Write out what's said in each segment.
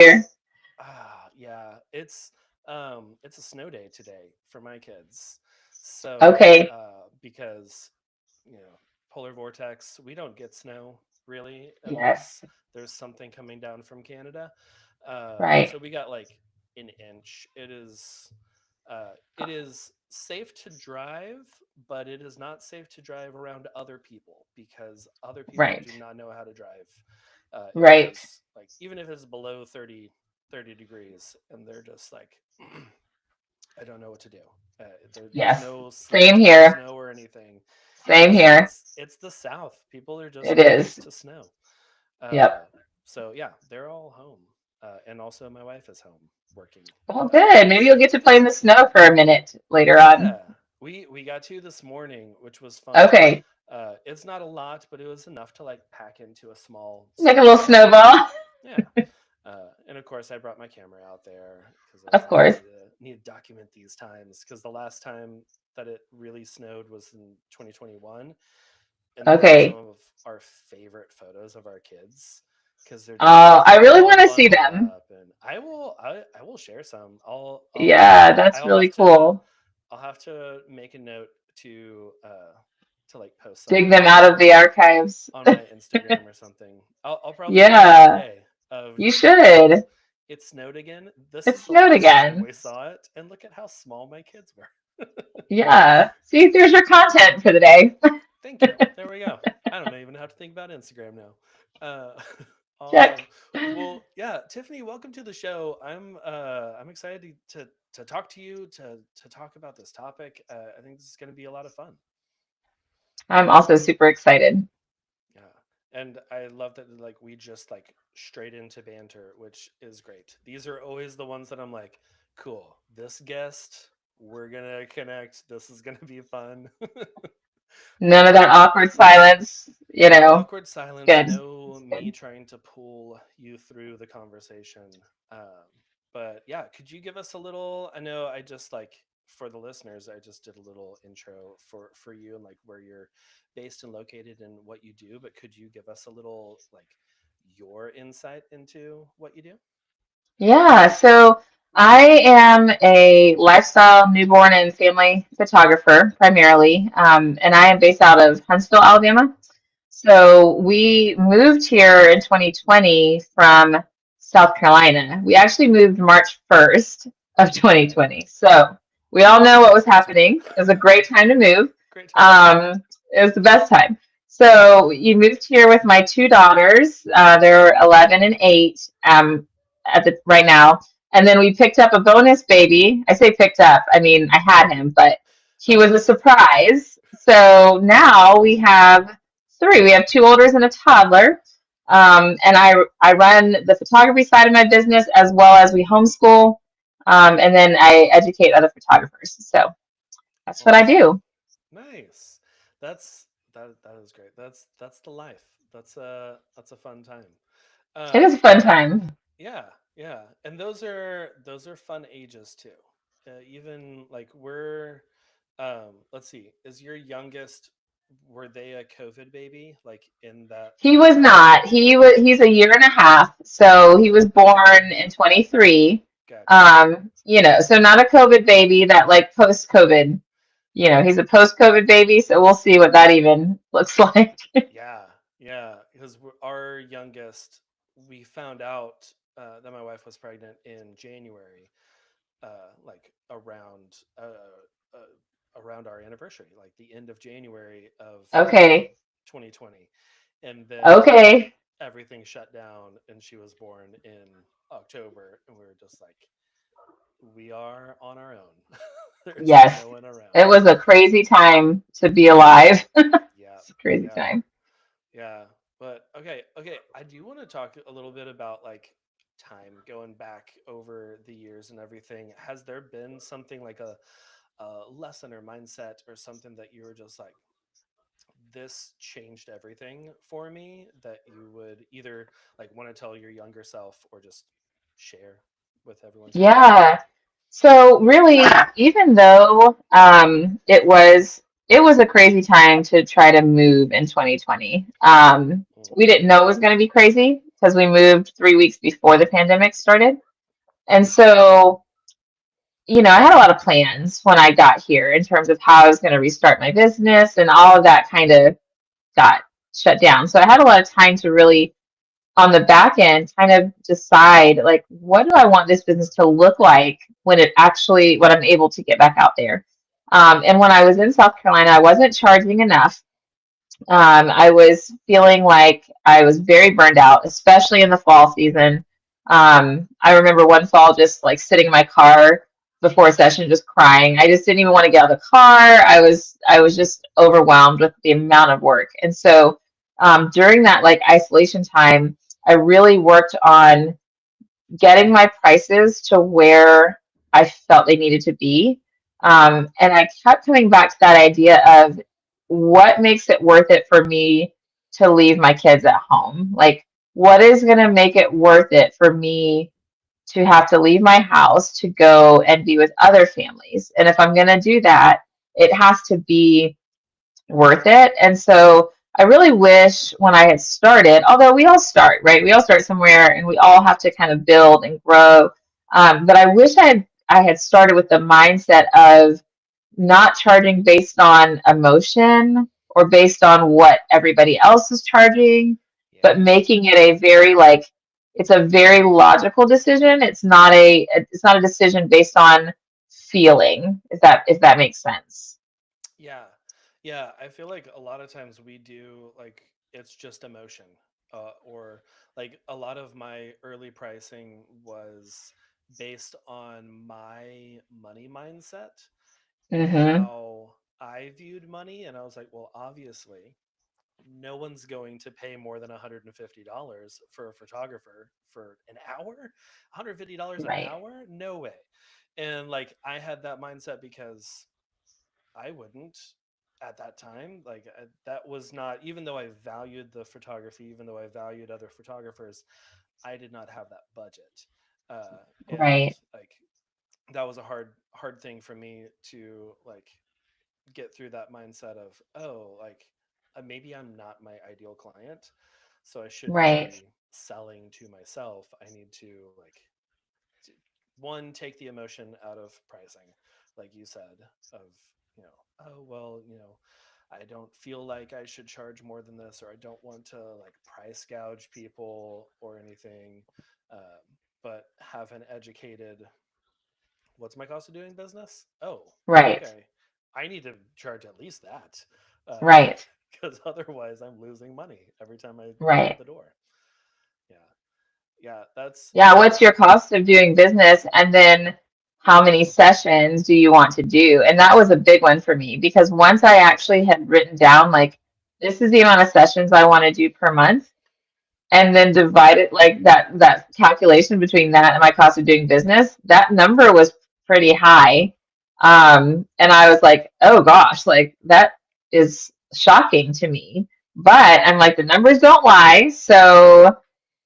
here. Yeah, it's a snow day today for my kids. So, Okay. because polar vortex, we don't get snow really unless Yes. there's something coming down from Canada. Right. So we got like an inch. It is safe to drive, but it is not safe to drive around other people because other people Right. do not know how to drive. If it Right. is like even if it's below 30 degrees and they're just like I don't know what to do. There's Yes. no Same sleet or here. snow or anything. Same It's here. it's it's the South. People are just It not is. used to snow. Yep. Uh, so yeah, they're all home, and also my wife is home working. Well, good. Maybe you'll get to So play in the snow for a minute later on. yeah, we got to this morning, which was fun. Okay. It's not a lot, but it was enough to like pack into a small Make a little snowball. snowball. Yeah. And of course, I brought my camera out there because I was Of like, I course. need to document these times because the last time that it really snowed was in 2021, and those are some Okay. of our favorite photos of our kids because they're just like I really all want to see bundled them. up, and I will share some. Yeah, that's I'll really have to cool. make a note to like post some Dig them out of the archives. on my Instagram or something. I'll probably do that Yeah, today of you just like, look, should. it snowed again. This It is the snowed last time again. we saw it, and look at how small my kids were. Yeah. See, there's your content for the day. Thank you. There we go. I don't even have to think about Instagram now. Check. Awesome. Well, yeah, Tiffany, welcome to the show. I'm excited to talk to you to talk about this topic. I think this is going to be a lot of fun. I'm also super excited. Yeah. And I love that like we just like straight into banter, which is great. These are always the ones that I'm like, cool. This guest, we're gonna connect. This is gonna be fun. None of that awkward silence, No awkward silence, Good. no me Good. trying to pull you through the conversation. Um, but yeah, could you give us a little? I know I just like for the listeners, I just did a little intro for you and like where you're based and located and what you do. But could you give us a little like your insight into what you do? Yeah, so I am a lifestyle newborn and family photographer primarily, and I am based out of Huntsville, Alabama. So we moved here in 2020 from South Carolina. We actually moved March 1st of Okay, 2020. So we all know what was great time. happening. It was a great time to move. Great time to move. It was the best time. So you moved here with my two daughters. They're 11 and 8 at the right now. And then we picked up a bonus baby. I say picked up. I mean, I had him, but he was Okay. a surprise. So now we have three. We have two olders and a toddler. And I run the photography side of my business as well as we homeschool. And then I educate other photographers. So that's what I Awesome. do. Nice. That is great. That's the life. That's a fun time. It is a fun Yeah, time. yeah, yeah. And those are fun ages too. Even like we're let's see, is your youngest were they a COVID baby like in that He was time? not. He's a year and a half, so he was Okay, born in 23. gotcha. So not a COVID baby that like post-COVID, he's a post-COVID baby, so we'll see what that even looks like. Yeah, yeah. Because our youngest, we found out that my wife was pregnant in January, like around our anniversary, like the end of January of Okay. 2020, and then Okay. everything shut down, and she was born in October, and we were just like, we are on our own. There's Yes. no one It around. was a crazy time to be alive. Yeah, It's a crazy yeah. time. Yeah, but okay. I do want to talk a little bit about like time going back over the years and everything. Has there been something like a lesson or mindset or something that you were just like, this changed everything for me that you would either like want to tell your younger self or just share with everyone today? Yeah. So really, even though it was a crazy time to try to move in 2020. Mm, We didn't know it was going to be crazy. because we moved 3 weeks before the pandemic started. And so, I had a lot of plans when I got here in terms of how I was going to restart my business, and all of that kind of got shut down. So I had a lot of time to really, on the back end, kind of decide, like, what do I want this business to look like when I'm able to get back out there. And when I was in South Carolina, I wasn't charging enough. I was feeling like I was very burned out, especially in the fall season. I remember one fall just like sitting in my car before a session, just crying. I just didn't even want to get out of the car. I was just overwhelmed with the amount of work. And so during that like isolation time, I really worked on getting my prices to where I felt they needed to be. And I kept coming back to that idea of what makes it worth it for me to leave my kids at home? Like, what is going to make it worth it for me to have to leave my house to go and be with other families? And if I'm going to do that, it has to be worth it. And so I really wish when I had started, although we all start, right? We all start somewhere and we all have to kind of build and grow. But I wish I had started with the mindset of not charging based on emotion or based on what everybody else is charging, but Yeah. making it a very like it's a very logical decision. It's not a decision based on feeling, if that makes sense. Yeah. Yeah. I feel like a lot of times we do like it's just emotion. Or like a lot of my early pricing was based on my money mindset and Hmm. how I viewed money. And I was like, well, obviously, no one's going to pay more than $150 for a photographer for an hour. $150 an Right. hour? No way. And like I had that mindset because I wouldn't at that time. Like that was not, even though I valued the photography, even though I valued other photographers, I did not have that budget. And Right. like that was a hard thing for me to like get through that mindset of, oh, like maybe I'm not my ideal client, so I shouldn't Right. be selling to myself. I need to like t- one, take the emotion out of pricing, like you said, of, you know, oh well, I don't feel like I should charge more than this, or I don't want to like price gouge people or anything. But have an educated, what's my cost of doing business? Oh, Right. okay. I need to charge at least that, Right. because otherwise I'm losing money every time I come out Right. the door. Yeah, yeah, that's Yeah, what's your cost of doing business? And then how many sessions do you want to do? And that was a big one for me because once I actually had written down, like, this is the amount of sessions I want to do per month, and then divide it like that calculation between that and my cost of doing business, that number was pretty high. And I was like, oh gosh, like that is shocking to me. But I'm like, the numbers don't lie. So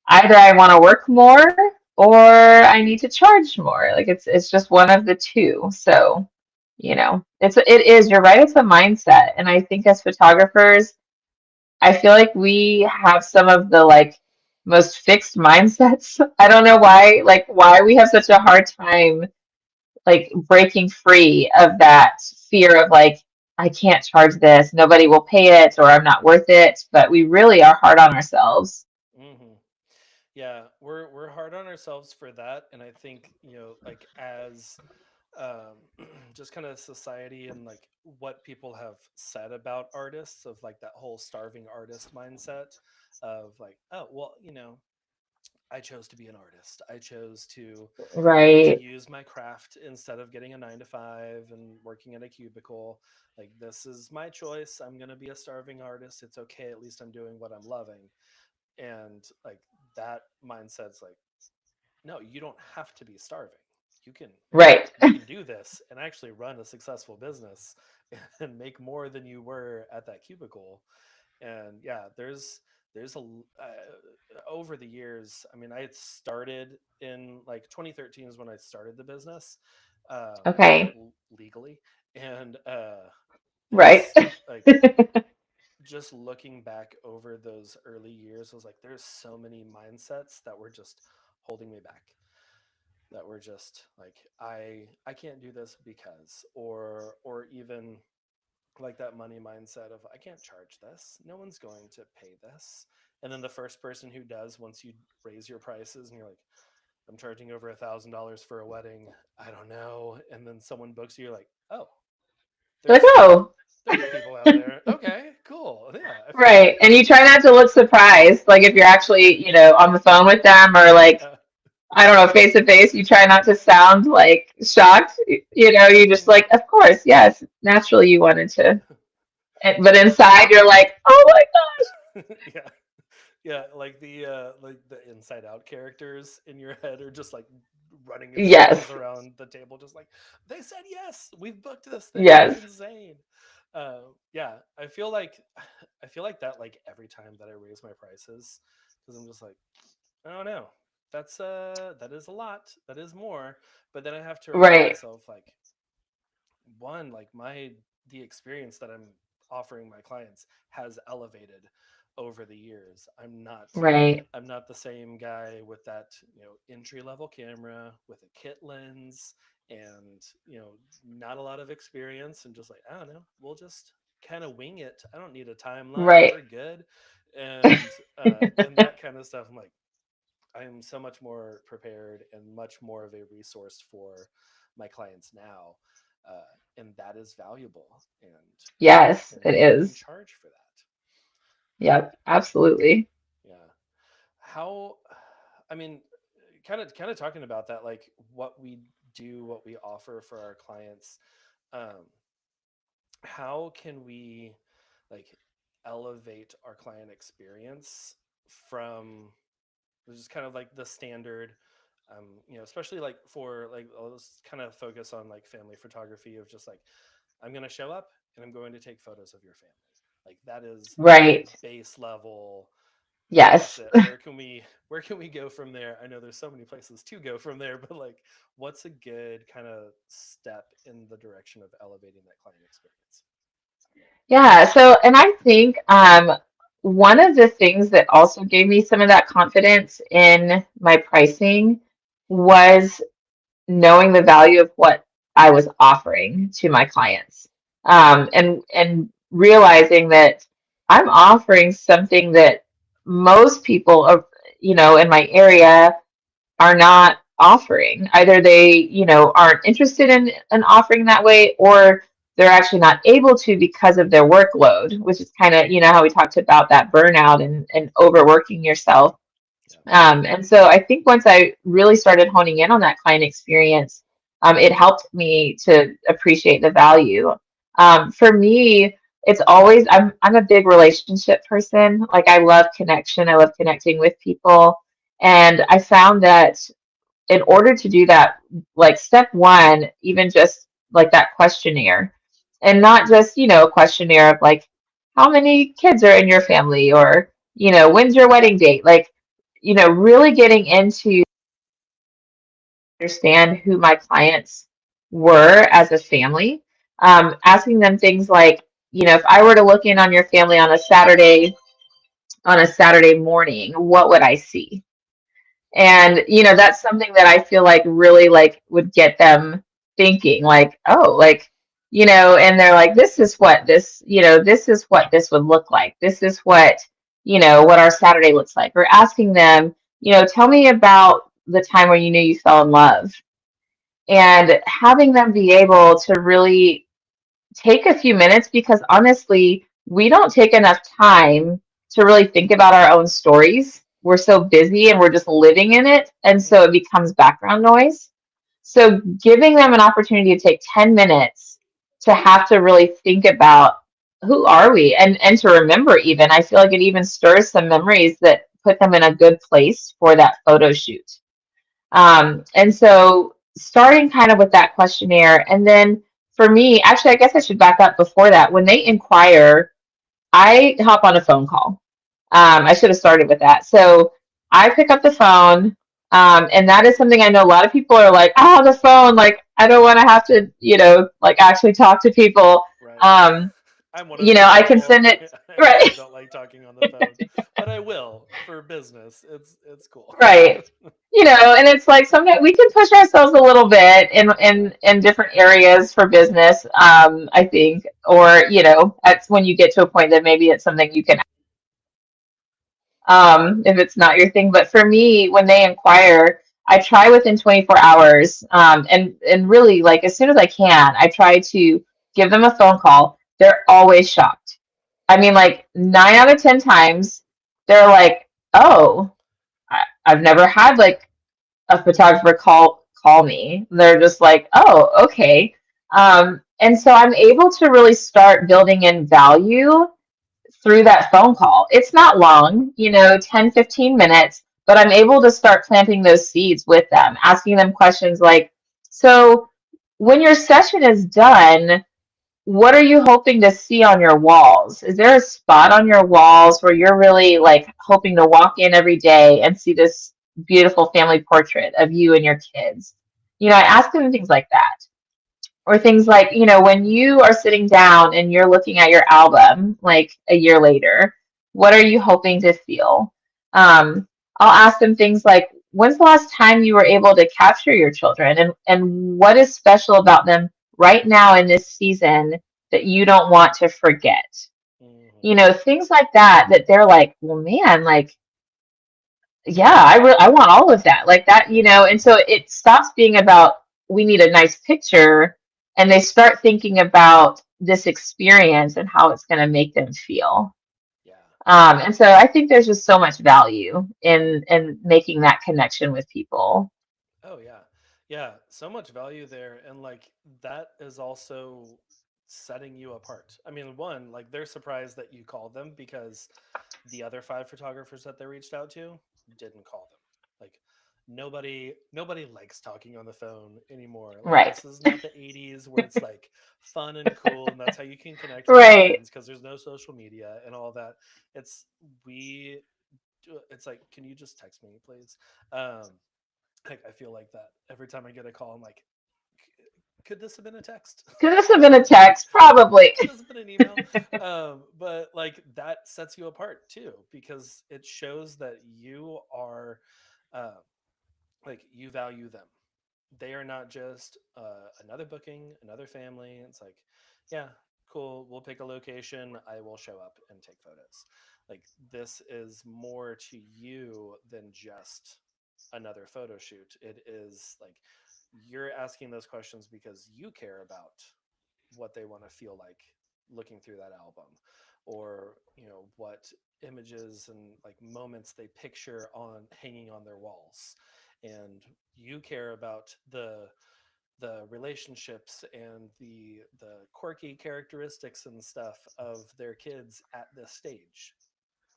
either I want to work more or I need to charge more. Like it's just one of the two. So, you're right, it's a mindset. And I think as photographers, I feel like we have some of the like most fixed mindsets. I don't know why we have such a hard time like breaking free of that fear of like I can't charge this, nobody will pay it, or I'm not worth it, but we really are hard on ourselves. hmm yeah, we're hard on ourselves for that, and I think, like as just kind of society and like what people have said about artists, of like that whole starving artist mindset of like, oh well, I chose to be an artist. I chose to Right, use my craft instead of getting a 9 to 5 and working in a cubicle. Like, this is my choice. I'm gonna be a starving artist. It's okay. At least I'm doing what I'm loving. And like that mindset's like, no, you don't have to be starving. You can right, you can do this and actually run a successful business and make more than you were at that cubicle. And yeah, there's over the years, I mean, I had started in like 2013 is when I started the business, okay, legally. And right, it's like just looking back over those early years, I was like, there's so many mindsets that were just holding me back. That were just like, I can't do this because, or even like that money mindset of I can't charge this. No one's going to pay this. And then the first person who does, once you raise your prices and you're like, I'm charging over $1,000 for a wedding. I don't know. And then someone books you, you're like, oh, Like, there's oh, there's people out there. Okay, cool. Yeah, I feel like right. And you try not to look surprised. Like if you're actually, on the phone with them or like, yeah, I don't know, face to face, you try not to sound like shocked. You just like, of course, yes, naturally you wanted to. But inside you're like, oh my yeah, yeah. Like the Inside Out characters in your head are just like running in circles yes, around the table, just like they said yes, we've booked this thing. It's yes, insane. Yeah, I feel like that like every time that I raise my prices because I'm just like, I don't know. That is a lot. That is more. But then I have to remind right, myself like one, like my the experience that I'm offering my clients has elevated over the years. right, I'm not the same guy with that, entry level camera with a kit lens and, not a lot of experience and just like, I don't know, we'll just kind of wing it. I don't need a timeline. right. We're good. And that kind of stuff. I'm like, I am so much more prepared and much more of a resource for my clients now, and that is valuable. And I Yes, can it I can is. charge for that. Yep, absolutely. Yeah. How? I mean, kind of talking about that, like what we do, what we offer for our clients. Um, how can we like elevate our client experience from which is kind of like the standard especially like for like let's kind of focus on like family photography of just like I'm going to show up and I'm going to take photos of your family, like that is Right. base level. That's Yes. it. Where can we go from there? I know there's so many places to go from there, but like what's a good kind of step in the direction of elevating that client experience? Yeah. So, and I think one of the things that also gave me some of that confidence in my pricing was knowing the value of what I was offering to my clients. And realizing that I'm offering something that most people are, in my area are not offering. Either they, aren't interested in offering that way, or they're actually not able to because of their workload, which is kind of, how we talked about that burnout and overworking yourself. Yeah. And so I think once I really started honing in on that client experience, it helped me to appreciate the value. For me, it's always I'm a big relationship person. Like I love connection. I love connecting with people. And I found that in order to do that, like step one, even just like that questionnaire, and not just, a questionnaire of like, how many kids are in your family or, when's your wedding date? Like, really getting into understand who my clients were as a family, asking them things like, if I were to look in on your family on a Saturday morning, what would I see? And, that's something that I feel like really like would get them thinking like, oh, like, and they're like, this is what this would look like. This is what our Saturday looks like. Or asking them, tell me about the time when you knew you fell in love. And having them be able to really take a few minutes because honestly, we don't take enough time to really think about our own stories. We're so busy and we're just living in it. And Hmm. so it becomes background noise. So giving them an opportunity to take 10 minutes to have to really think about who are we and to remember even, I feel like it even stirs some memories that put them in a good place for that photo shoot. And so starting kind of with that questionnaire, and then for me, actually, I guess I should back up before that. When they inquire, I hop on a phone call. I should have started with that. So I pick up the phone, and that is something I know a lot of people are like, oh, the phone, like I don't want to have to, like actually talk to people. Right. Um, I'm one of You those know, I can people. send it, I right, also don't like talking on the phone, but I will for business. It's cool. right. You know, and it's like sometimes we can push ourselves a little bit Yeah. in different areas for business, I think, or, you know, that's when you get to a point that maybe it's something you can, if it's not your thing. But for me, when they inquire, I try within 24 hours, and really, like, as soon as I can, I try to give them a phone call. They're always shocked. I mean, like 9 out of 10 times, they're like, "Oh, I've never had like a photographer call me." They're just like, "Oh, okay." And so I'm able to really start building in value through that phone call. It's not long, you know, 10, 15 minutes, but I'm able to start planting those seeds with them, asking them questions like, "So when your session is done, what are you hoping to see on your walls? Is there a spot on your walls where you're really like hoping to walk in every day and see this beautiful family portrait of you and your kids?" You know, I ask them things like that. Or things like, you know, when you are sitting down and you're looking at your album like a year later, what are you hoping to feel? I'll ask them things like, when's the last time you were able to capture your children, and what is special about them right now in this season that you don't want to forget? Hmm. You know, things like that, that they're like, well, man, like, yeah, I want all of that, like that, you know. And so it stops being about we need a nice picture, and they start thinking about this experience and how it's going to make them feel. Yeah. And so I think there's just so much value in making that connection with people. Oh yeah. Yeah, so much value there, and like that is also setting you apart. I mean, one, like they're surprised that you called them because the other five photographers that they reached out to didn't call them. Like nobody likes talking on the phone anymore. Like Right. this is not the 80s where it's like fun and cool and that's how you can connect with your Right. friends because there's no social media and all that. It's we it's like, can you just text me, please? Um like I feel like that every time I get a call. I'm like, could this have been a text? Could this have been a text? Probably. Could this have been an email? But like that sets you apart too because it shows that you are, uh, like you value them. They are not just another booking, another family. It's like, yeah, cool. We'll pick a location. I will show up and take photos. Like this is more to you than just another photo shoot. It is like you're asking those questions because you care about what they want to feel like looking through that album, or what images and like moments they picture on hanging on their walls, and you care about the relationships and the quirky characteristics and stuff of their kids at this stage,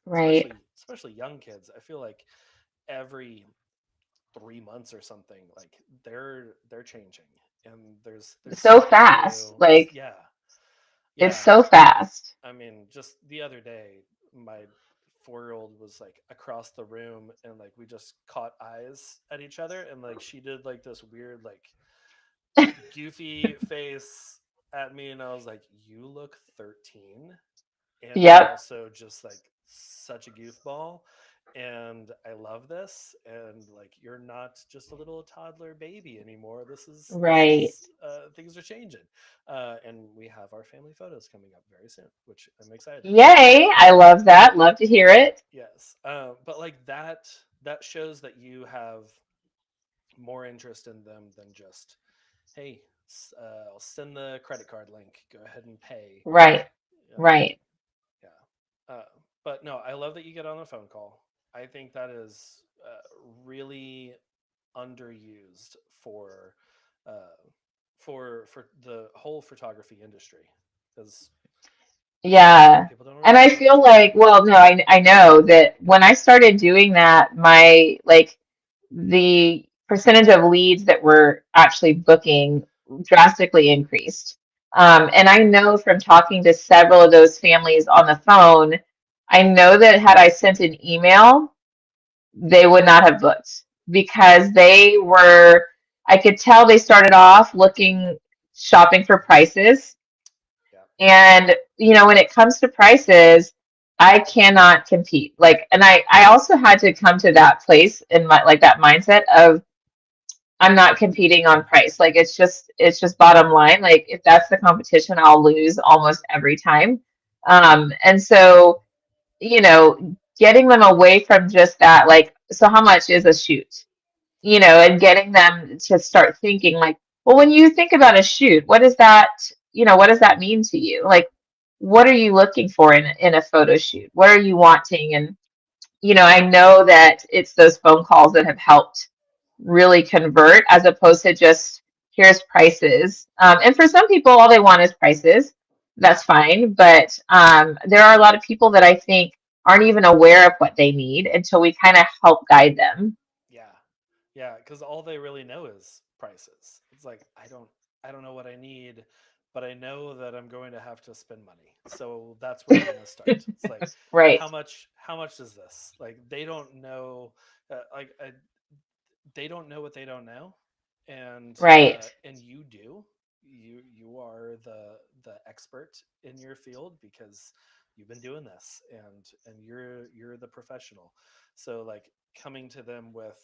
Right. especially young kids. I feel like every 3 months or something, like they're changing, and there's So something fast. new. Like, Yeah. it's Yeah. so fast. I mean, just the other day, my 4-year old was like across the room, and like we just caught eyes at each other, and like she did like this weird like goofy face at me, and I was like, you look 13, and you're Yep. also just like such a goofball, and I love this, and like you're not just a little toddler baby anymore. This Right. is things are changing, and we have our family photos coming up very soon, which I'm excited about. Yay. I love that. Love to hear it. Yes, but like that shows that you have more interest in them than just, hey, I'll send the credit card link, go ahead and pay. Right. um, Right. yeah. But no, I love that you get on a phone call. I think that is really underused for uh, for the whole photography industry because Yeah. people don't And really I get on the feel phone. like, well, no, I know that when I started doing that, my like the percentage of leads that were actually booking drastically increased. And I know from talking to several of those families on the phone, I know that had I sent an email, they would not have booked because they were, I could tell they started off looking, shopping for prices. Yeah. when it comes to prices, I cannot compete. Like, and I also had to come to that place in my, like, that mindset of I'm not competing on price. Like, it's just bottom line. Like, if that's the competition, I'll lose almost every time. And so, getting them away from just that, like, so how much is a shoot? And getting them to start thinking like, well, when you think about a shoot, what does that mean to you? Like, what are you looking for in a photo shoot? What are you wanting? And, I know that it's those phone calls that have helped really convert as opposed to just here's prices. And for some people, all they want is prices. That's fine. But there are a lot of people that I think aren't even aware of what they need until we kind of help guide them. Yeah. Yeah, because all they really know is prices. It's like I don't know what I need, but I know that I'm going to have to spend money. So that's where we're going to start. It's like Right. how much is this? Like they don't know like they don't know what they don't know, Right. and you do. You are the expert in your field because you've been doing this, and you're the professional. So like coming to them with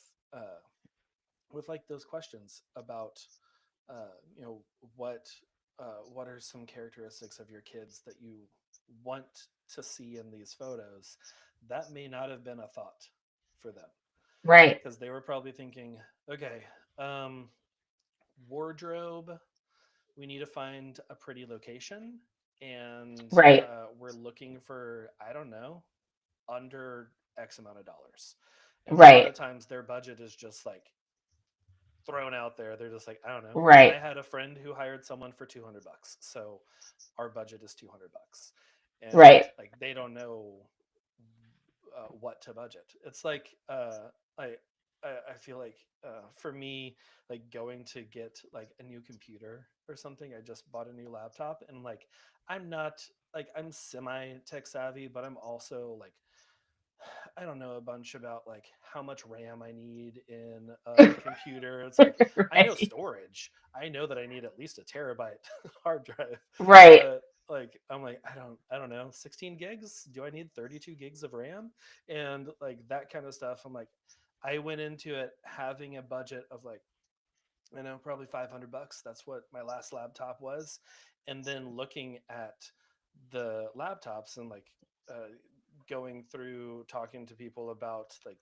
like those questions about you know what what are some characteristics of your kids that you want to see in these photos that may not have been a thought for them Right. because they were probably thinking, okay, um, wardrobe, we need to find a pretty location, and Right. we're looking for, I don't know, under X amount of dollars. And a lot Right. of times their budget is just like thrown out there. They're just like, I don't know. I Right. had a friend who hired someone for $200, so our budget is $200, and Right. like they don't know what to budget. It's like I I feel like for me, like going to get like a new computer or something. I just bought a new laptop, and like I'm not like I'm semi tech savvy, but I'm also like I don't know a bunch about like how much RAM I need in a computer. It's like I know Right. storage. I know that I need at least a terabyte hard drive, Right. but like I'm like I don't know 16 gigs. Do I need 32 gigs of RAM? And like that kind of stuff. I'm like I went into it having a budget of like probably $500. That's what my last laptop was, and then looking at the laptops and like going through talking to people about like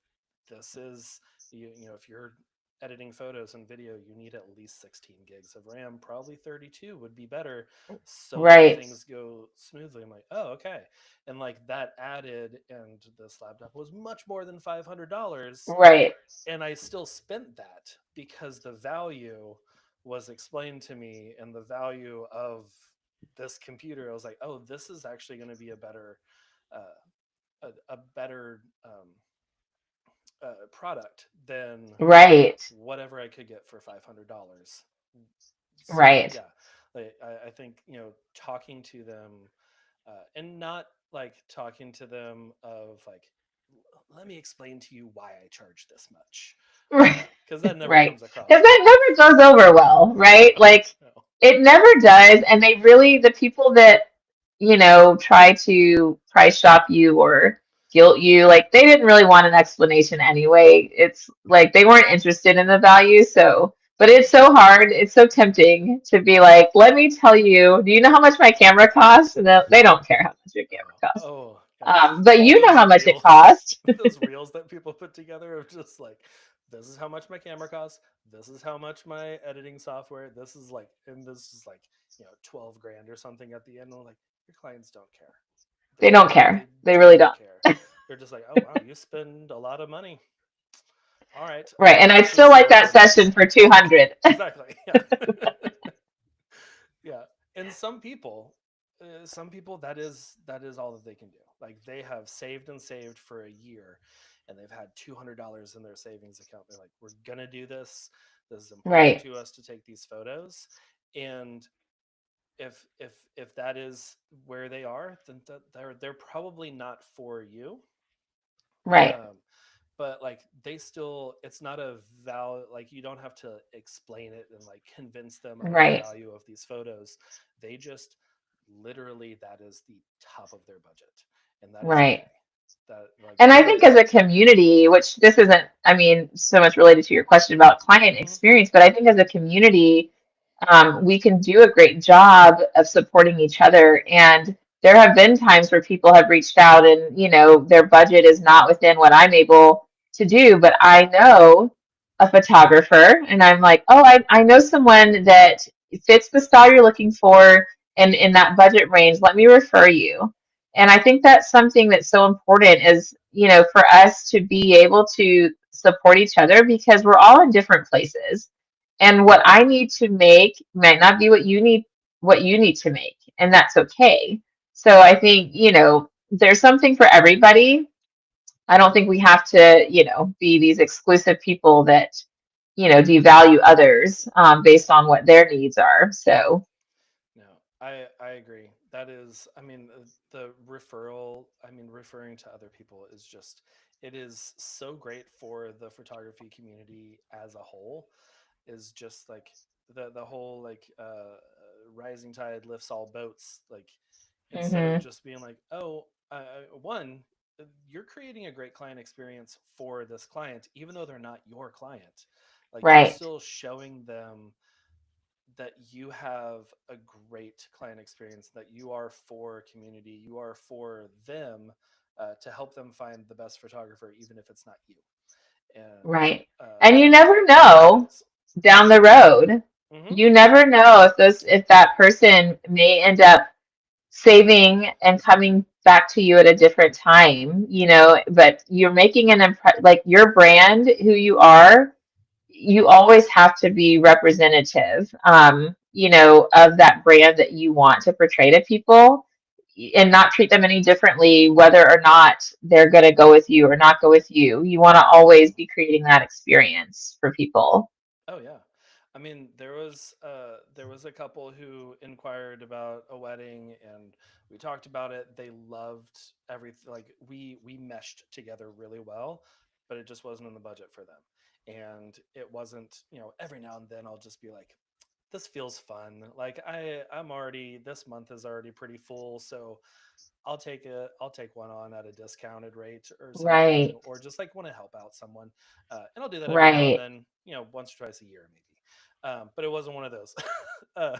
this is if you're editing photos and video you need at least 16 gigs of RAM, probably 32 would be better so that Right. things go smoothly. I'm like, oh, okay. And like that added, and this laptop was much more than $500, Right. and I still spent that because the value was explained to me, and the value of this computer. I was like, oh, this is actually going to be a better product than Right. whatever I could get for $500. So Right. yeah, like, I think talking to them and not like talking to them of like let me explain to you why I charge this much, Right. because that never Right. comes across Because well. that never goes over well, right? No, Like, no. it never does. And the people that, try to price shop you or guilt you, like, they didn't really want an explanation anyway. It's like they weren't interested in the value. So, but it's so hard. It's so tempting to be like, let me tell you, do you know how much my camera costs? And they don't care how much your camera costs. Oh yeah, But all you know those how much it reels, costs. those reels that people put together of just like, this is how much my camera costs. This is how much my editing software. This is like, and this is like 12 grand or something at the end. And I'm like, your clients don't care. They They don't care. they They really don't don't. care. They're just like, oh wow, you spend a lot of money. All right, Right. And I'd let's still just like that session for 200. exactly, yeah. Yeah, and some people that is all that they can do. Like they have saved and saved for a year, and they've had $200 in their savings account. They're like, we're gonna do this. This is important Right. to us to take these photos, and if that is where they are, then they're probably not for you. Right. Um, but like they still, it's not a val, like you don't have to explain it and like convince them of the Right. value of these photos. They just literally that is the top of their budget, and that is Right. okay. That like And I they're think as a community, which this isn't, I mean, so much related to your question about client Mhm. experience, but I think as a community, we can do a great job of supporting each other. And there have been times where people have reached out and, their budget is not within what I'm able to do, but I know a photographer and I'm like, oh, I know someone that fits the style you're looking for and in that budget range. Let me refer you. And I think that's something that's so important is, for us to be able to support each other because we're all in different places. And what I need to make might not be what you need to make, and that's okay. So I think, there's something for everybody. I don't think we have to, be these exclusive people that, devalue others based on what their needs are. So, No, I agree. That is, I mean, the referral, I mean, referring to other people is just, it is so great for the photography community as a whole. Is just like the whole like rising tide lifts all boats. Like instead of mhm, just being like, oh, one, you're creating a great client experience for this client, even though they're not your client. Like you're right, still showing them that you have a great client experience, that you are for community, you are for them, to help them find the best photographer, even if it's not you. And right. And you and never that know is. down the road. Hmm. You never know if that person may end up saving and coming back to you at a different time, but you're making an impression, like your brand, who you are, you always have to be representative, of that brand that you want to portray to people and not treat them any differently, whether or not they're going to go with you or not go with you. You want to always be creating that experience for people. Oh yeah. I mean, there was a couple who inquired about a wedding, and we talked about it. They loved everything. Like we meshed together really well, but it just wasn't in the budget for them. And it wasn't, every now and then I'll just be like, this feels fun. Like I'm already, this month is already pretty full, so I'll take one on at a discounted rate or something, Right, or just like want to help out someone, and I'll do that every now and right, then, once or twice a year maybe. But it wasn't one of those uh,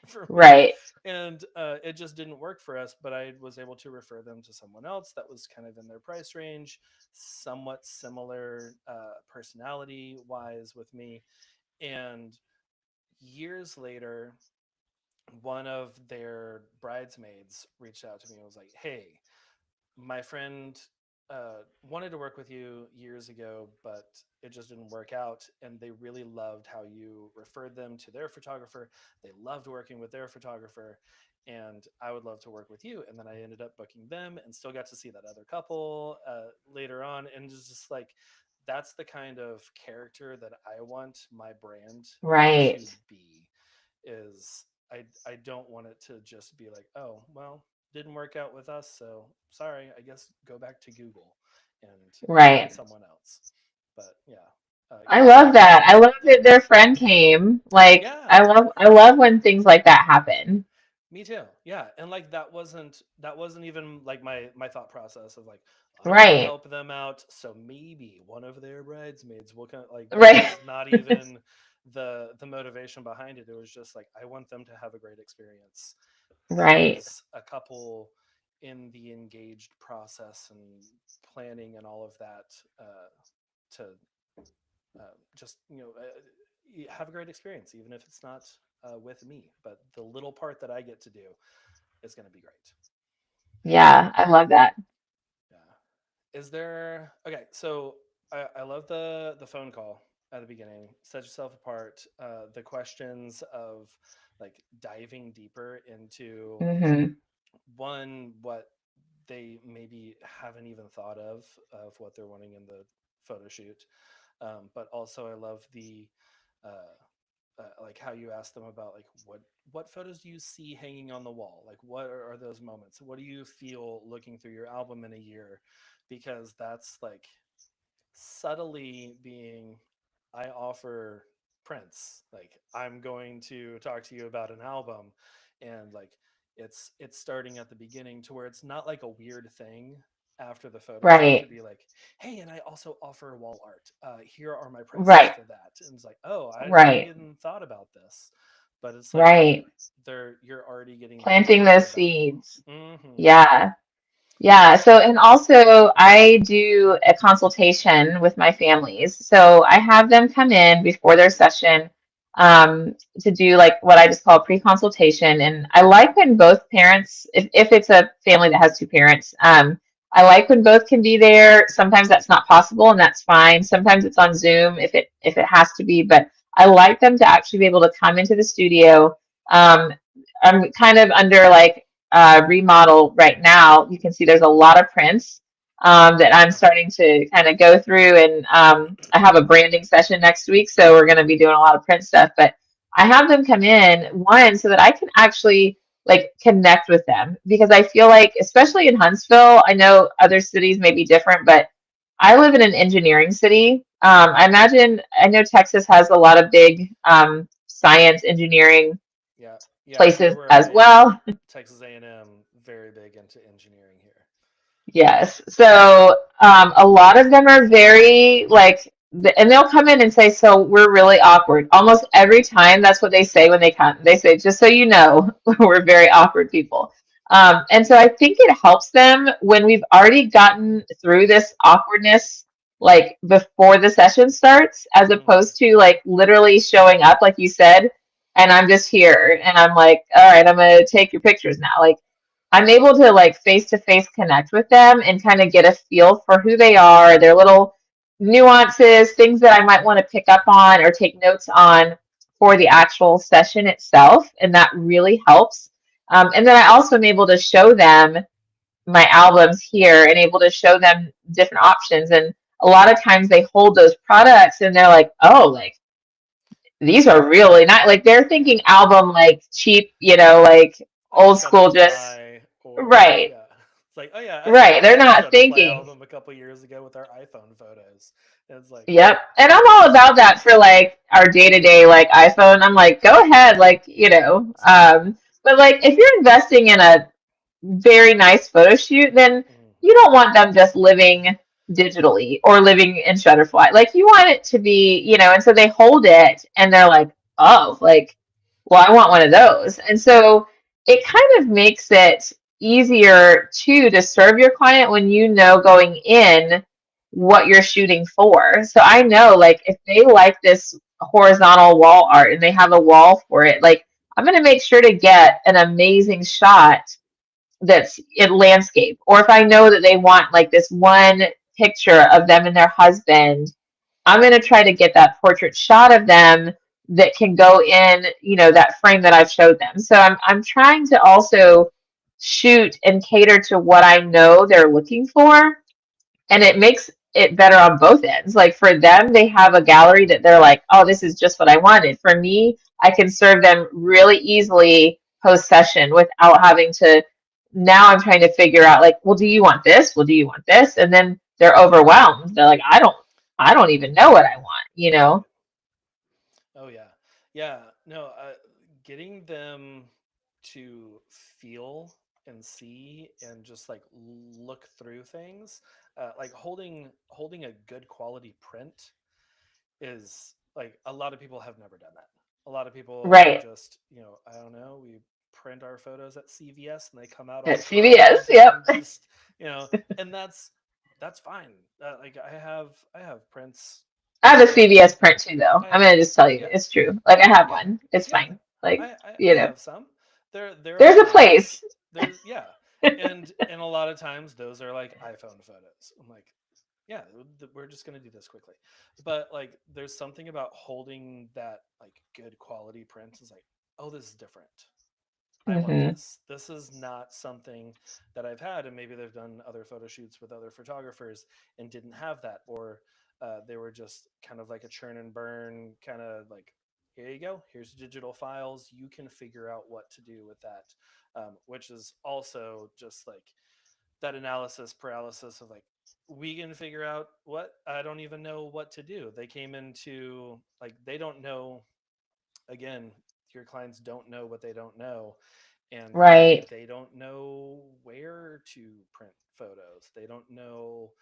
for me, right, and it just didn't work for us. But I was able to refer them to someone else that was kind of in their price range, somewhat similar personality wise with me, and years later one of their bridesmaids reached out to me and was like, hey, my friend wanted to work with you years ago, but it just didn't work out. And they really loved how you referred them to their photographer. They loved working with their photographer. And I would love to work with you. And then I ended up booking them and still got to see that other couple later on. And it's just like, that's the kind of character that I want my brand right, to be. Is I don't want it to just be like, oh, well, didn't work out with us, so sorry, I guess go back to Google and find right. someone else. But yeah, I love getting that. I love that their friend came. Like, yeah, I love when things like that happen. me too. Yeah, and like that wasn't even like my thought process of like I want to Right, help them out, so maybe one of their bridesmaids will kind of like that right, was not even the motivation behind it. It was just like I want them to have a great experience right, as a couple in the engaged process and planning and all of that, to just have a great experience, even if it's not with me. But the little part that I get to do is going to be great. yeah, I love that. Yeah. Is there okay? So I love the phone call at the beginning. Set yourself apart. The questions of like diving deeper into Hmm. one what they maybe haven't even thought of what they're wanting in the photo shoot, but also I love the like how you ask them about like what photos do you see hanging on the wall, like what are those moments, what do you feel looking through your album in a year, because that's like subtly being, I offer prints, like I'm going to talk to you about an album, and like it's starting at the beginning to where it's not like a weird thing after the photo shoot to Right. be like, hey, and I also offer wall art. Here are my prices Right. for that. And it's like, oh, I didn't Right. even thought about this. But it's like Right. you're already getting them Planting thinking those about it. seeds. Mm-hmm. Yeah. Yeah. So, and also I do a consultation with my families. So I have them come in before their session to do like what I just call pre-consultation. And I like when both parents, if it's a family that has two parents, I like when both can be there. Sometimes that's not possible and that's fine. Sometimes it's on Zoom if it has to be, but I like them to actually be able to come into the studio. Um, I'm kind of under like remodel right now. You can see there's a lot of prints that I'm Uh-huh. starting to kind of go through, and I have a branding session next week, so we're going to be doing a lot of print stuff. But I have them come in one so that I can actually like connect with them because I feel like, especially in Huntsville, I know other cities may be different, but I live in an engineering city. I know Texas has a lot of big science engineering Yeah. Yeah. Here places where I as am, well. Texas A&M, very big into engineering here. Yes. So a lot of them are very like, and they'll come in and say, "So we're really awkward." Almost every time, that's what they say when they come. They say, "Just so you know, we're very awkward people." And so I think it helps them when we've already gotten through this awkwardness, like before the session starts, as Mm-hmm. opposed to like literally showing up, like you said, and I'm just here, and I'm like, "All right, I'm gonna take your pictures now." Like I'm able to like face to face connect with them and kind of get a feel for who they are, their little nuances, things that I might want to pick up on or take notes on for the actual session itself. And that really helps. And then I also am able to show them my albums here and able to show them different options. And a lot of times they hold those products and they're like, oh, like these are really not like they're thinking album like cheap, like Like a old school, just Shutterfly or right. yeah. It's like, oh yeah, Right. I They're had a not Shutterfly thinking. album a couple years ago with our iPhone photos. And it's like, Yep. And oh, I'm this all is about that great. for like our day-to-day like iPhone. I'm like, go ahead, like, Same. but like if you're investing in a very nice photo shoot, then Mm. you don't want them just living digitally or living in Shutterfly. Like you want it to be, and so they hold it and they're like, oh, like, well, I want one of those. And so it kind of makes it easier too to serve your client when you know going in what you're shooting for. So I know like if they like this horizontal wall art and they have a wall for it, like I'm going to make sure to get an amazing shot that's in landscape. Or if I know that they want like this one picture of them and their husband, I'm going to try to get that portrait shot of them that can go in, that frame that I've showed them. So I'm trying to also shoot and cater to what I know they're looking for, and it makes it better on both ends. Like for them, they have a gallery that they're like, oh, this is just what I wanted. For me, I can serve them really easily post session without having to. Now I'm trying to figure out like, well, do you want this? Well, do you want this? And then they're overwhelmed. They're like, I don't even know what I want. Right. Oh yeah. Yeah. No, getting them to feel and see and just like look through things, like holding a good quality print is like a lot of people have never done that. A lot of people Right. just, I don't know, we print our photos at CVS and they come out At all CVS. curved Yep. and just, and that's fine. Like I have prints I have a that CVS print too, though. I I'm gonna just tell you, yeah, it's true. Like I have yeah, one. It's yeah. fine. Like, I have some. There are there's a place. times there's yeah, and a lot of times those are like iPhone photos. I'm like, yeah, we're just gonna do this quickly. But like, there's something about holding that like good quality print is like, oh, this is different. I want Hmm. this. This is not something that I've had, and maybe they've done other photo shoots with other photographers and didn't have that, or they were just kind of like a churn and burn, kind of like, here you go, here's digital files, you can figure out what to do with that, which is also just like that analysis paralysis of like, we can figure out what, I don't even know what to do. They came into like, they don't know, again, your clients don't know what they don't know, and maybe Right. they don't know where to print photos. They don't know,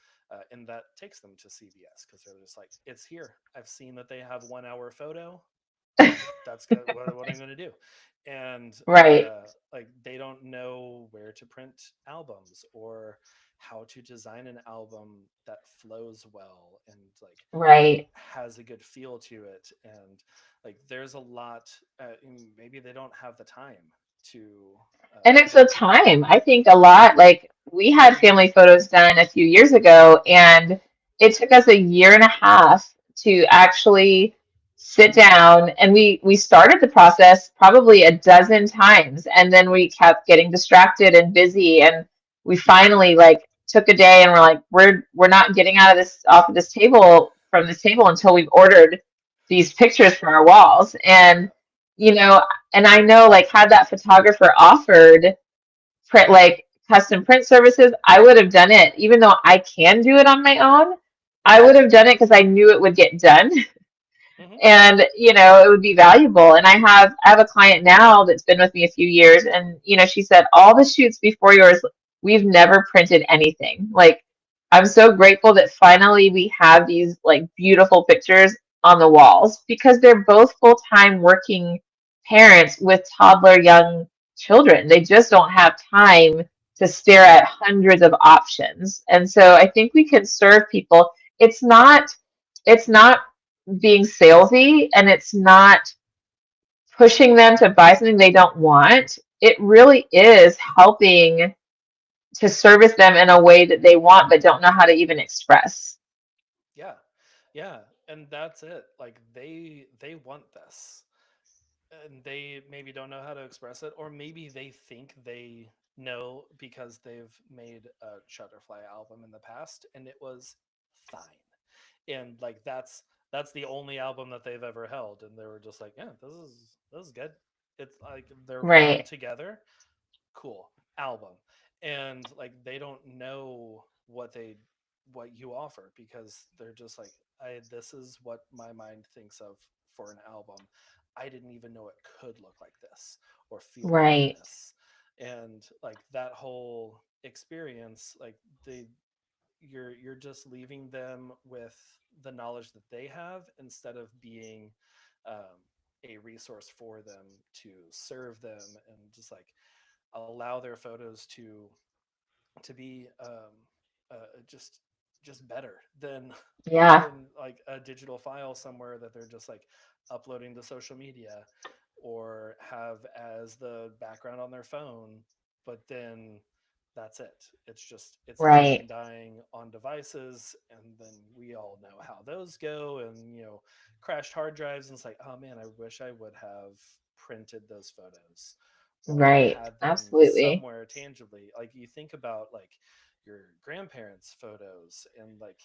and that takes them to CVS because they're just like, it's here. I've seen that they have 1 hour photo. That's good. What I'm going to do. And Right. like they don't know where to print albums or how to design an album that flows well and like Right. has a good feel to it. And like there's a lot, maybe they don't have the time to And it's uh, a time. I think a lot, like we had family photos done a few years ago, and it took us a year and a half to actually sit down, and we started the process probably a dozen times, and then we kept getting distracted and busy, and we finally like took a day and we're like, we're not getting out of this off of this table from this table until we've ordered these pictures for our walls. And yeah. you know, and I know like had that photographer offered print like custom print services, I would have done it. Even though I can do it on my own, I would have done it because I knew it would get done Hmm. and it would be valuable. And I have a client now that's been with me a few years, and she said all the shoots before yours, we've never printed anything. Like, I'm so grateful that finally we have these like beautiful pictures on the walls because they're both full-time working parents with toddler young children. They just don't have time to stare at hundreds of options. And so I think we can serve people. It's not being salesy, and it's not pushing them to buy something they don't want. It really is helping to service them in a way that they want but don't know how to even express. Yeah. Yeah. And that's it. Like they want this and they maybe don't know how to express it, or maybe they think they know because they've made a Shutterfly album in the past and it was fine. And like that's the only album that they've ever held, and they were just like, yeah, this is good. It's like they're worn Right. together, cool album. And like they don't know what you offer because they're just like, I this is what my mind thinks of for an album. I didn't even know it could look like this or feel like Right. this. And like that whole experience, like they you're just leaving them with the knowledge that they have instead of being um, a resource for them to serve them and just like allow their photos to be just better Yeah. than like a digital file somewhere that they're just like uploading to social media or have as the background on their phone, but then that's it. It's living and Right. dying on devices, and then we all know how those go, and crashed hard drives, and it's like, oh man, I wish I would have printed those photos or Right. had them Absolutely. somewhere tangibly. Like you think about like your grandparents' photos and like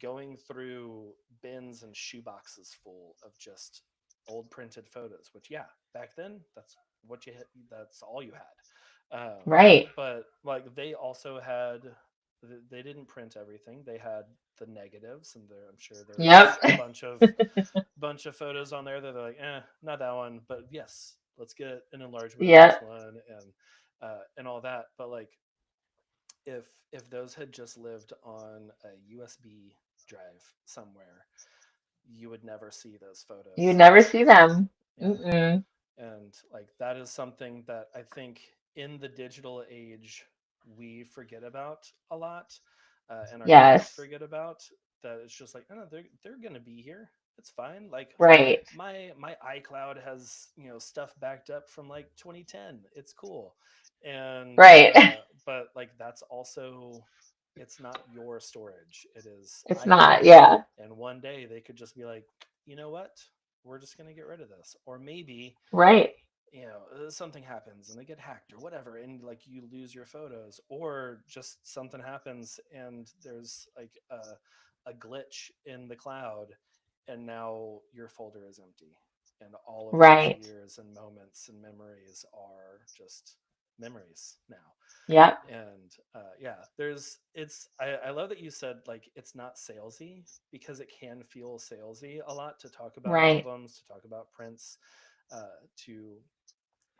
going through bins and shoeboxes full of just old printed photos, which yeah, back then that's all you had. Right. But like they also had, they didn't print everything. They had the negatives, and I'm sure there Yep. was a bunch of photos on there that they're like, not that one, but yes, let's get an enlargement of this Yep. one, and all that. But like if those had just lived on a USB drive somewhere, you would never see those You photos never see live. them. Yeah. Mm-mm. And like that is something that I think in the digital age we forget about a lot, and our kids Yes. forget about, that it's just like, oh, no, they're gonna be here. It's fine. Like Right. my iCloud has stuff backed up from like 2010. It's cool. And Right. but like that's also, it's not your storage. It is It's not. iCloud. Yeah. And one day they could just be like, you know what? We're just going to get rid of this. Or maybe Right. something happens and they get hacked or whatever, and like you lose your photos, or just something happens and there's like a glitch in the cloud, and now your folder is empty, and all of those Right. years and moments and memories are just memories now. Yep. And yeah, I love that you said like it's not salesy, because it can feel salesy a lot to talk about Right. albums, to talk about prints, to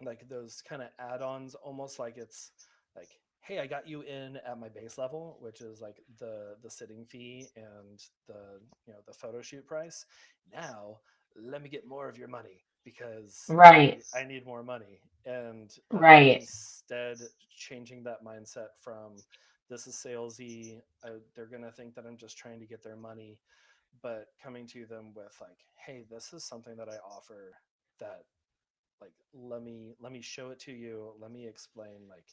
like those kind of add-ons, almost like it's like, hey, I got you in at my base level, which is like the sitting fee and the, you know, the photo shoot price. Now let me get more of your money because Right. I need more money. And Right. instead changing that mindset from this is salesy, they're gonna think that I'm just trying to get their money, but coming to them with like, hey, this is something that I offer that, like, let me show it to you, let me explain, like,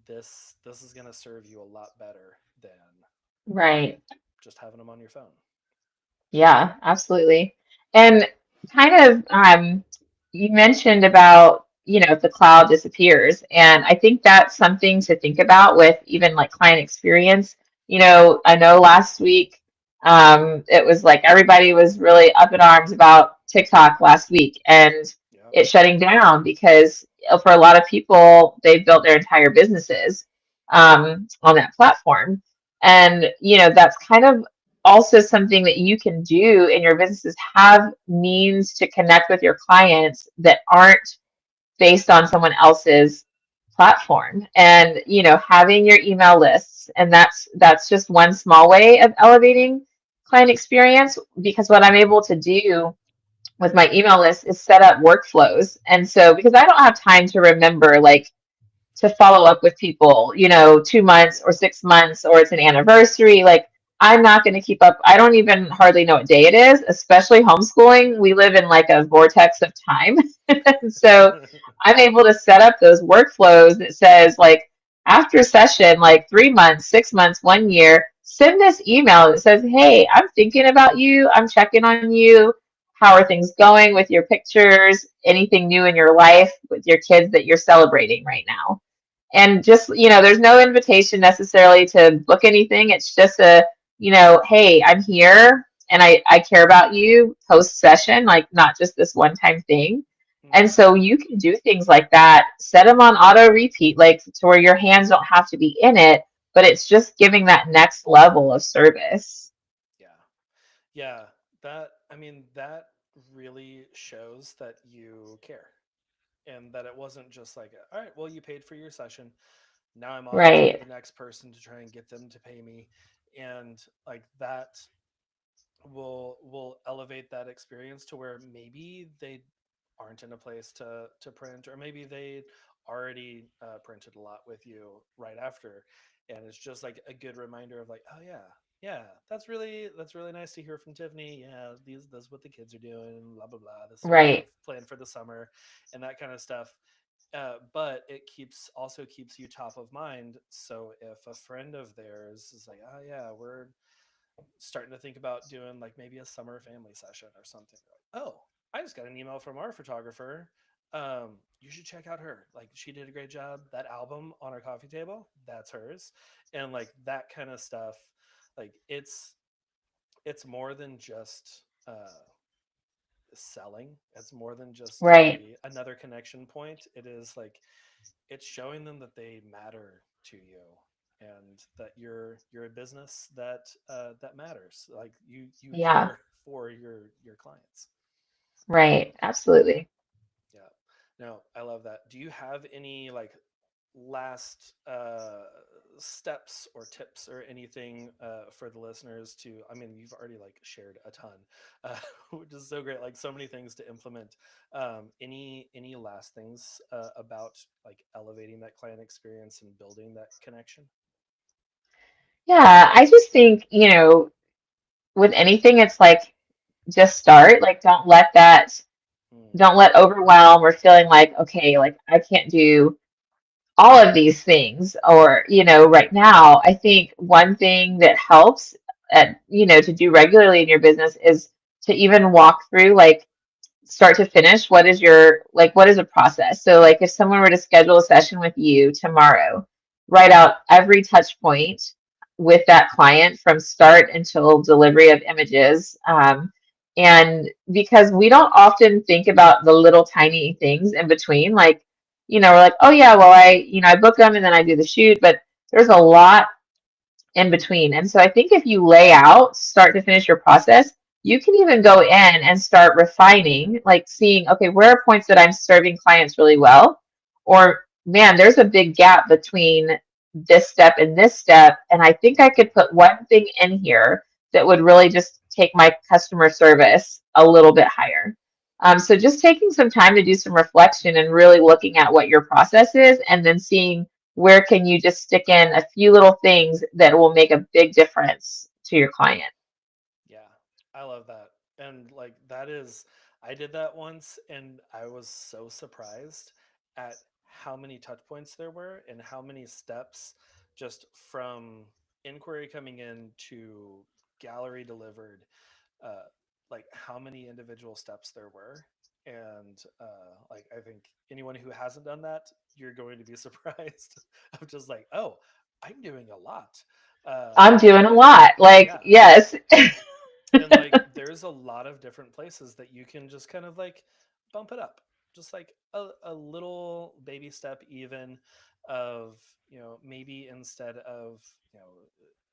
this is going to serve you a lot better than Right. just having them on your phone. Yeah, absolutely. And kind of, you mentioned about, if the cloud disappears, and I think that's something to think about with even like client experience. I know last week, it was like everybody was really up in arms about TikTok last week and Yep. it shutting down because for a lot of people, they've built their entire businesses, on that platform. And, that's kind of also something that you can do in your businesses, have means to connect with your clients that aren't based on someone else's platform. And having your email lists, and that's just one small way of elevating client experience, because what I'm able to do with my email list is set up workflows. And so because I don't have time to remember, like, to follow up with people, 2 months or Yeah. 6 months, or it's an anniversary. Like, I'm not going to keep up. I don't even hardly know what day it is, especially homeschooling. We live in like a vortex of time. So I'm able to set up those workflows that says, like, after session, like 3 months, 6 months, 1 year, send this email that says, hey, I'm thinking about you. I'm checking on you. How are things going with your pictures? Anything new in your life with your kids that you're celebrating right now? And just, there's no invitation necessarily to book anything. It's just a, hey, I'm here and I care about you post session, like not just this one time thing. And Hmm. so you can do things like that, set them on auto repeat, like to where your hands don't have to be in it, but it's just giving that next level of service. Yeah. Yeah. That, I mean, that really shows that you care, and that it wasn't just like, all right, well, you paid for your session, now I'm off to Right. the next person to try and get them to pay me. And like that will elevate that experience to where maybe they aren't in a place to print, or maybe they already printed a lot with you right after, and it's just like a good reminder of like, oh yeah, yeah, that's really nice to hear from Tiffany. Yeah, these that's what the kids are doing, blah blah blah, this is what they have Right. planned for the summer, and that kind of stuff. But it also keeps you top of mind, so if a friend of theirs is like, oh yeah, we're starting to think about doing like maybe a summer family session or something. Like, oh, I just got an email from our photographer. You should check out her. Like, she did a great job. That album on our coffee table, that's hers. And like that kind of stuff, like it's more than just selling. It's more than just Right. a another connection point. It is like it's showing them that they matter to you, and that you're a business that that matters. Like you Yeah. care for your clients. Right. Absolutely. Yeah. No, I love that. Do you have any like last steps or tips or anything for the listeners to, I mean, you've already like shared a ton, uh, which is so great, like so many things to implement. Any last things about like elevating that client experience and building that connection? Yeah. I just think, with anything, it's like, just start. Like, Hmm. don't let overwhelm or feeling like, okay, like I can't do all of these things, or, right now. I think one thing that helps, to do regularly in your business is to even walk through, like, start to finish, what is a process. So like if someone were to schedule a session with you tomorrow, write out every touch point with that client from start until delivery of images. And because we don't often think about the little tiny things in between, like, we're like, oh yeah, well, I book them and then I do the shoot, but there's a lot in between. And so I think if you lay out start to finish your process, you can even go in and start refining, like seeing, okay, where are points that I'm serving clients really well? Or, man, there's a big gap between this step and this step. And I think I could put one thing in here that would really just take my customer service a little bit higher. So just taking some time to do some reflection and really looking at what your process is and then seeing where can you just stick in a few little things that will make a big difference to your client. Yeah, I love that. And like that is, I did that once and I was so surprised at how many touch points there were and how many steps just from inquiry coming in to gallery delivered, uh, like how many individual steps there were. And like, I think anyone who hasn't done that, you're going to be surprised of just like, oh, I'm doing a lot. I'm But doing a lot. Like, yeah, yes, and like there's a lot of different places that you can just kind of like bump it up, just like a little baby step even of, maybe instead of,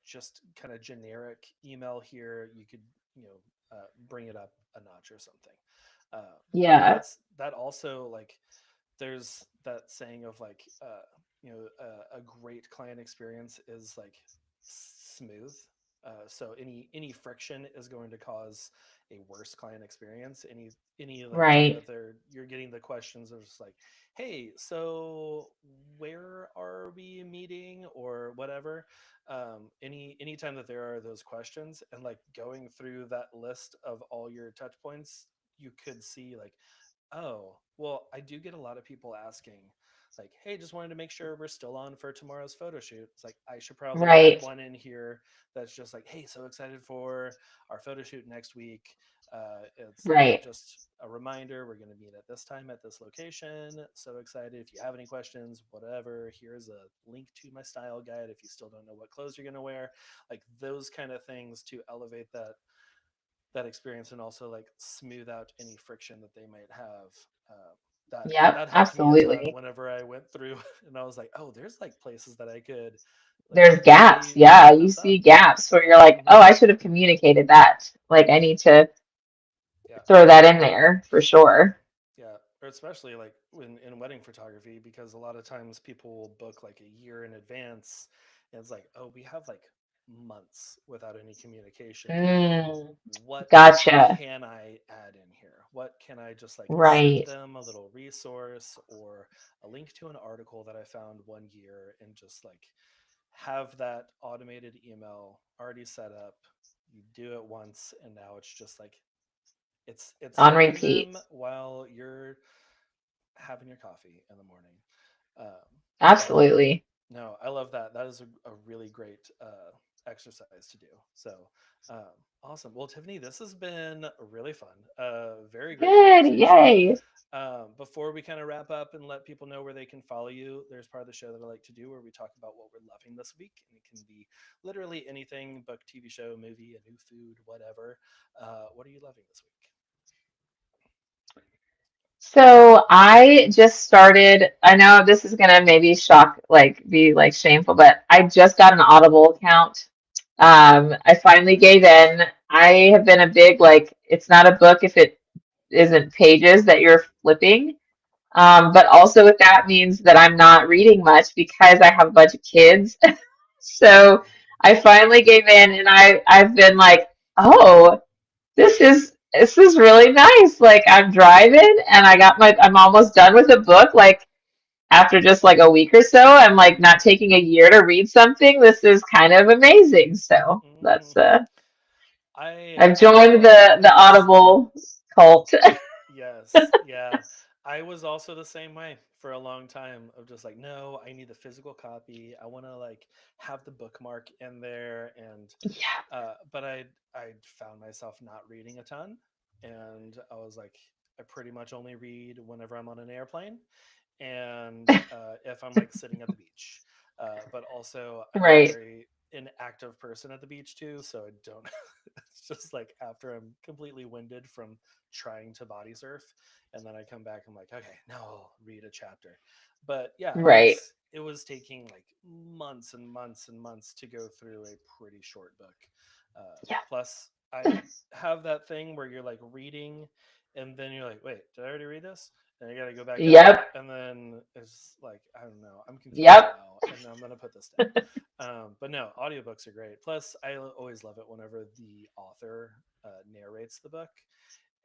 just kind of generic email here, you could, bring it up a notch or something. And yeah, that also like there's that saying of like, a great client experience is like smooth. So any friction is going to cause a worse client experience. Any like time right, that you're getting the questions of just like, hey, so where are we meeting or whatever. Any time that there are those questions and like going through that list of all your touch points, you could see like, oh, well, I do get a lot of people asking, like, hey, just wanted to make sure we're still on for tomorrow's photo shoot. It's like, I should probably add right, one in here that's just like, hey, so excited for our photo shoot next week. It's like right. just a reminder, we're going to meet at this time at this location. So excited. If you have any questions, whatever, here's a link to my style guide if you still don't know what clothes you're going to wear. Like those kind of things to elevate that experience and also like smooth out any friction that they might have. Uh, that Yep, helped me a ton absolutely. whenever I went through and I was like, oh, there's like places that I could like There's gaps. really Yeah, clean you this see up. gaps where you're like, Hmm. oh, I should have communicated that. Like, I need to Yeah. throw that in there for sure. Yeah, or especially like in wedding photography, because a lot of times people will book like a year in advance, and it's like, oh, we have like months without any communication. Mm, What gotcha. can I add in here? What can I just like send Right. them a little resource or a link to an article that I found one year and just like have that automated email already set up. You do it once and now it's just like it's On serving repeat. them while you're having your coffee in the morning. But Absolutely. no, I love that. That is a really great exercise to do. So awesome. Well, Tiffany, this has been really fun. Very great Good. conversation. Yay. Before we kind of wrap up and let people know where they can follow you, there's part of the show that I like to do where we talk about what we're loving this week. And it can be literally anything book, TV show, movie, a new food, whatever. What are you loving this week? So I just started, I know this is gonna maybe shock, like be like shameful, but I just got an Audible account. I finally gave Nice. in. I have been a big, like, it's not a book if it isn't pages that you're flipping. But Yeah. also what that means that I'm not reading much because I have a bunch of kids. So Mm. I finally gave in and I've been like, oh, this is really nice. Like I'm driving and I'm almost done with a book. Like after just like a week or so, I'm like not taking a year to read something. This is kind of amazing. So Mm. I've I joined love that. the Audible cult. Yes, yeah. I was also the same way for a long time of just like, no, I need the physical copy. I want to like have the bookmark in there and Yeah, but I found myself not reading a ton and I was like I pretty much only read whenever I'm on an airplane and if I'm like sitting at the beach. But also, I'm a right, very inactive person at the beach too, so I don't. It's just like after I'm completely winded from trying to body surf, and then I come back, I'm like, okay, now I'll read a chapter. But yeah, right. it was taking like months and months and months to go through a pretty short book. Yeah, Plus, I have that thing where you're like reading, and then you're like, wait, did I already read this? And you got to go back up, Yep. and then it's like, I don't know, I'm confused Yep. now, and I'm gonna put this down. But no, audiobooks are great. Plus, always love it whenever the author narrates the book,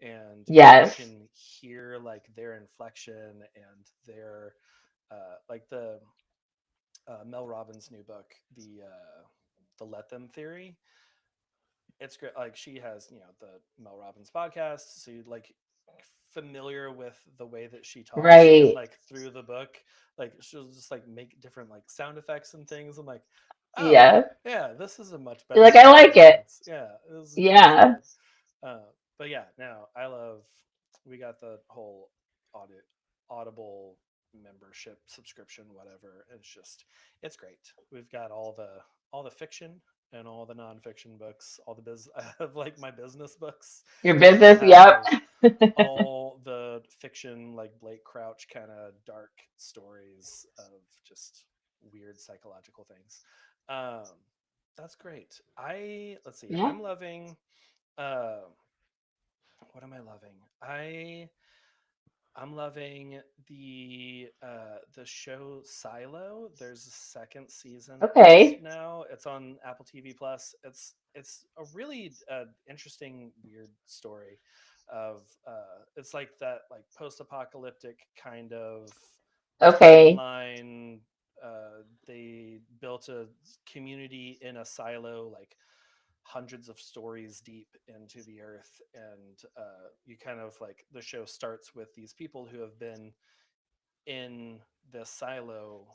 and you Yes. can hear like their inflection and their like the Mel Robbins' new book, the Let Them Theory. It's great. Like she has, the Mel Robbins podcast, so you like familiar with the way that she talks, and Right. like through the book, like she'll just like make different like sound effects and things. I'm like, oh Yeah. yeah, this is a much You're better like, I like it. experience. Yeah, it's Yeah. good. Uh, but yeah, now I love. We got the whole Audible membership subscription, whatever. It's great. We've got all the fiction and all the nonfiction books, all the I have like my business books, Your and I business. Yep. have all the fiction, like Blake Crouch kind of dark stories of just weird psychological things. Um, that's great. Let's see. Yeah. I'm loving. Uh, what am I loving? I'm loving the show Silo. There's a second season out Okay. now. It's on Apple TV Plus. It's a really interesting, weird story of it's like that like post apocalyptic kind of Okay. timeline. They built a community in a silo, like hundreds of stories deep into the earth, and you kind of like the show starts with these people who have been in this silo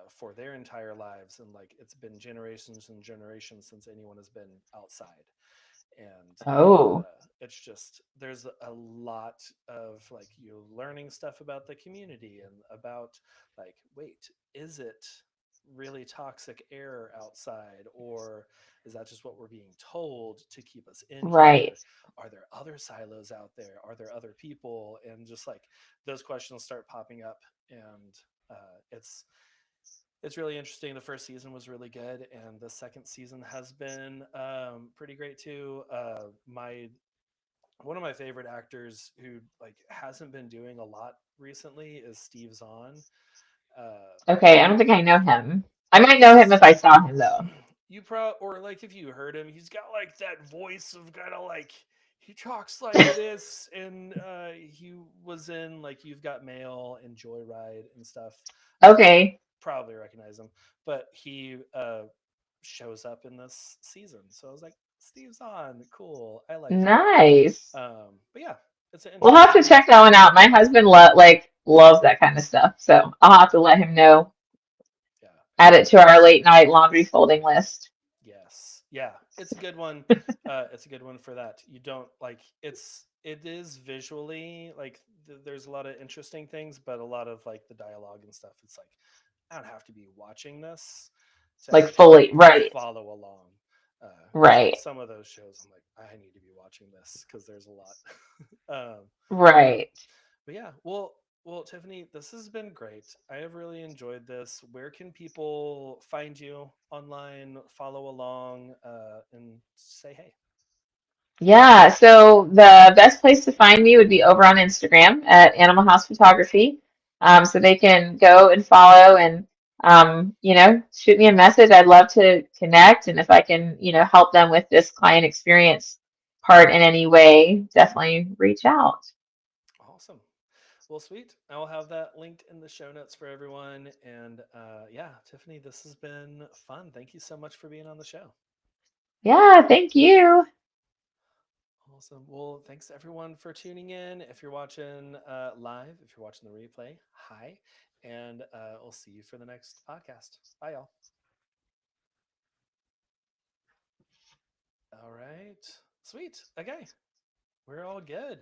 for their entire lives, and like it's been generations and generations since anyone has been outside. And Oh. it's just there's a lot of like you learning stuff about the community and about like, wait, is it really toxic air outside, or is that just what we're being told to keep us in Right. here? Are there other silos out there? Are there other people? And just like those questions start popping up, and it's really interesting. The first season was really good, and the second season has been pretty great too. My One of my favorite actors who like hasn't been doing a lot recently is Steve Zahn. Uh, Okay. I don't think I know him. I might know him if he's I saw him though. or like if you heard him, he's got like that voice of kind of like he talks like this, and he was in like You've Got Mail and Joyride and stuff. Okay. Probably recognize him, but he shows up in this season, so I was like, Steve's on, cool, I like him. Nice. But yeah, it's an We'll have to interesting. check that one out. My husband loves that kind of stuff, so I'll have to let him know. Yeah, Add it to our it's late night laundry folding list. yes, yeah, it's a good one. It's a good one for that. You don't like it is visually like there's a lot of interesting things, but a lot of like the dialogue and stuff. It's like I don't have to be watching this to Like fully, actually right, follow along. Because like right, some of those shows, I'm like, I need to be watching this because there's a lot. um, right. but yeah, well, Tiffany, this has been great. I have really enjoyed this. Where can people find you online, follow along, and say hey? Yeah, so the best place to find me would be over on Instagram at Animal House Photography. So they can go and follow and shoot me a message. I'd love to connect, and if I can, help them with this client experience part in any way, definitely reach out. Awesome. Well, sweet. I will have that linked in the show notes for everyone. And yeah, Tiffany, this has been fun. Thank you so much for being on the show. Yeah, thank you. Awesome. Well, thanks everyone for tuning in. If you're watching live, if you're watching the replay, hi. And we'll see you for the next podcast. Bye, y'all. All right. Sweet. Okay. We're all good.